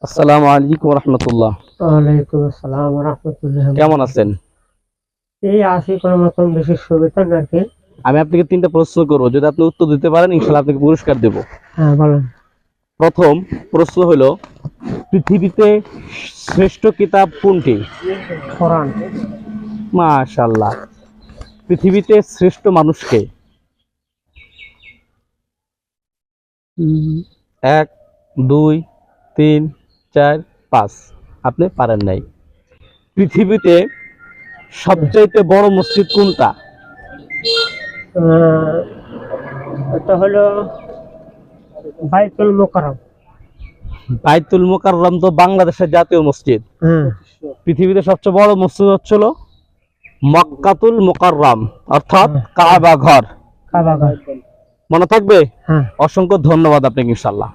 আসসালামু আলাইকুম রহমতুল্লাহ। ওয়ালাইকুম আসসালাম ওয়া রাহমাতুল্লাহ। কেমন আছেন? এই আছি কোনো মতন, বেশি সুবিধা নাকি? আমি আপনাকে 3টা প্রশ্ন করবো, যদি আপনি উত্তর দিতে পারেন ইনশাআল্লাহ আপনাকে পুরস্কার দেব। হ্যাঁ, বলেন। প্রথম প্রশ্ন হলো, পৃথিবীতে শ্রেষ্ঠ কিতাব কোনটি? কোরআন। মাশাআল্লাহ। পৃথিবীতে শ্রেষ্ঠ মানুষকে? 1 2 3 4 5। আপনি পারেন নাই। পৃথিবীতে সবচাইতে বড় মসজিদ কোনটা? এটা হলো বাইতুল মুকাররম। বাইতুল মুকাররম তো বাংলাদেশের জাতীয় মসজিদ। পৃথিবীতে সবচেয়ে বড় মসজিদ হচ্ছিল মক্কাতুল মুকাররম, অর্থাৎ কাবা ঘর। কাবা ঘর মনে থাকবে? হ্যাঁ। অসংখ্য ধন্যবাদ আপনাকে ইনশাআল্লাহ।